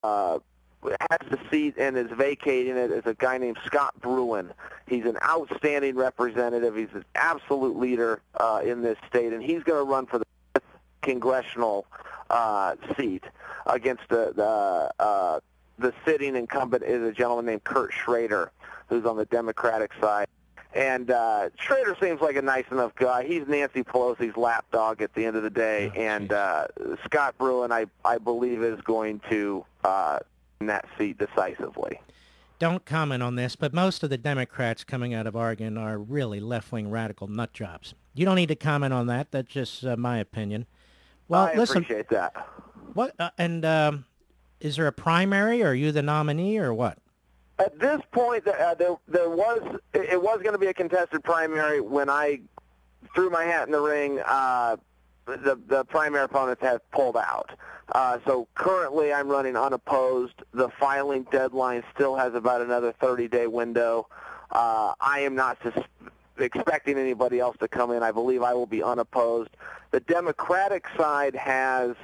has the seat and is vacating it is a guy named Scott Bruin. He's an outstanding representative. He's an absolute leader in this state, and he's going to run for the 5th congressional seat against the sitting incumbent is a gentleman named Kurt Schrader, who's on the Democratic side. And Schrader seems like a nice enough guy. He's Nancy Pelosi's lapdog at the end of the day. And Scott Bruin, I believe, is going to win that seat decisively. Don't comment on this, but most of the Democrats coming out of Oregon are really left-wing radical nut jobs. You don't need to comment on that. That's just my opinion. Well, I listen, appreciate that. What is there a primary, or are you the nominee, or what? At this point, it was going to be a contested primary. When I threw my hat in the ring, the primary opponents have pulled out. So currently I'm running unopposed. The filing deadline still has about another 30-day window. I am not expecting anybody else to come in. I believe I will be unopposed. The Democratic side has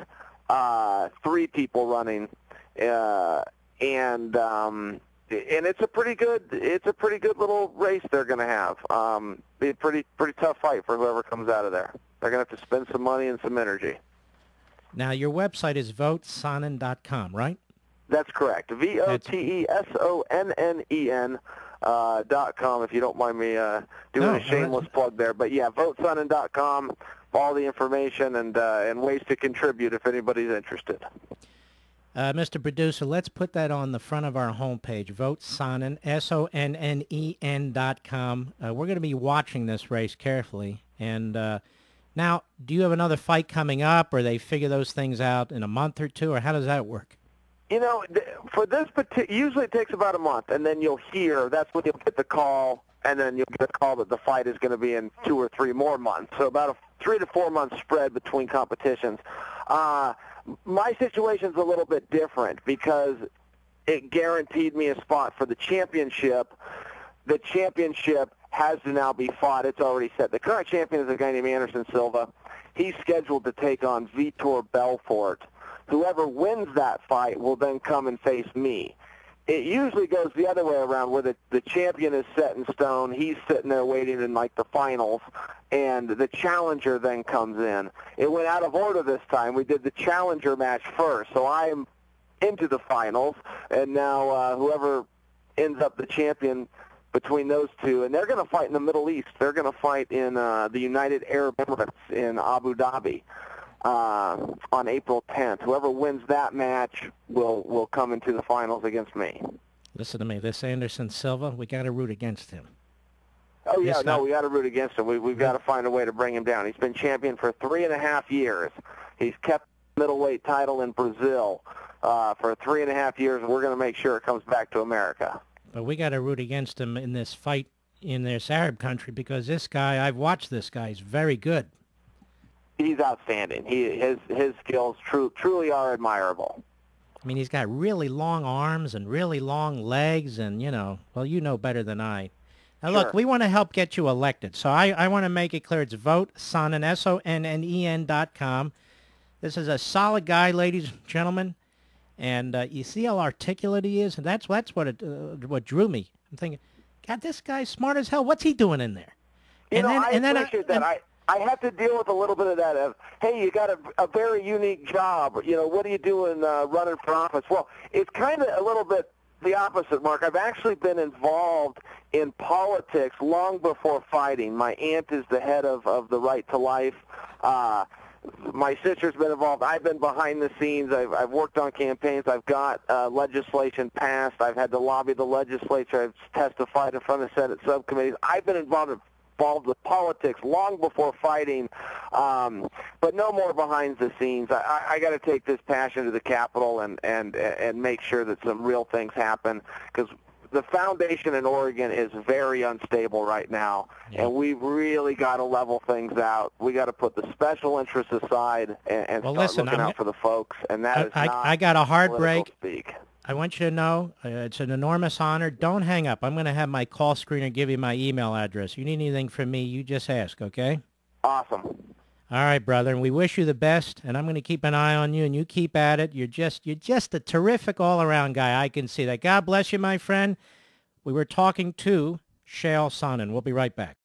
3 people running, and it's a pretty good little race they're going to have. Be a pretty tough fight for whoever comes out of there. They're going to have to spend some money and some energy. Now, your website is votesonnen.com, right? That's correct. VOTESONNEN.com, if you don't mind me doing a shameless plug there. But yeah, votesonnen.com, all the information and ways to contribute if anybody's interested. Mr. Producer, let's put that on the front of our homepage, votesonnen, SONNEN.com. We're going to be watching this race carefully. And now, do you have another fight coming up, or they figure those things out in a month or two, or how does that work? You know, for this usually it takes about a month, and then you'll hear, that's when you'll get the call, and then you'll get a call that the fight is going to be in 2 or 3 more months. So about a 3 to 4 month spread between competitions. My situation's a little bit different because it guaranteed me a spot for the championship. The championship has to now be fought. It's already set. The current champion is a guy named Anderson Silva. He's scheduled to take on Vitor Belfort. Whoever wins that fight will then come and face me. It usually goes the other way around, where the champion is set in stone. He's sitting there waiting in, like, the finals, and the challenger then comes in. It went out of order this time. We did the challenger match first, so I am into the finals, and now whoever ends up the champion between those two, and they're going to fight in the Middle East. They're going to fight in the United Arab Emirates in Abu Dhabi on April 10th. Whoever wins that match will come into the finals against me. Listen to me. This Anderson Silva, we got to root against him. Oh, yeah, no, we got to root against him. We've got to find a way to bring him down. He's been champion for 3.5 years. He's kept the middleweight title in Brazil for 3.5 years, and we're going to make sure it comes back to America. But we got to root against him in this fight in this Arab country, because this guy, I've watched this guy, he's very good. He's outstanding. His skills truly are admirable. I mean, he's got really long arms and really long legs, and, you know better than I. Now, look, we want to help get you elected, so I want to make it clear. It's votesonnen, SONNEN.com. This is a solid guy, ladies and gentlemen, and you see how articulate he is, and that's what drew me. I'm thinking, God, this guy's smart as hell. What's he doing in there? I appreciate that. I have to deal with a little bit of that of, hey, you got a very unique job. You know, what are you doing running for office? Well, it's kind of a little bit the opposite, Mark. I've actually been involved in politics long before fighting. My aunt is the head of the Right to Life. My sister's been involved. I've been behind the scenes. I've worked on campaigns. I've got legislation passed. I've had to lobby the legislature. I've testified in front of Senate subcommittees. I've been involved with politics long before fighting, but no more behind the scenes. I got to take this passion to the Capitol and make sure that some real things happen, because the foundation in Oregon is very unstable right now, and we've really got to level things out. We got to put the special interests aside and start looking out for the folks, and that is not I got a hard break. Speak. I want you to know it's an enormous honor. Don't hang up. I'm going to have my call screener give you my email address. You need anything from me, you just ask, okay? Awesome. All right, brother, and we wish you the best, and I'm going to keep an eye on you, and you keep at it. You're just a terrific all-around guy. I can see that. God bless you, my friend. We were talking to Chael Sonnen. We'll be right back.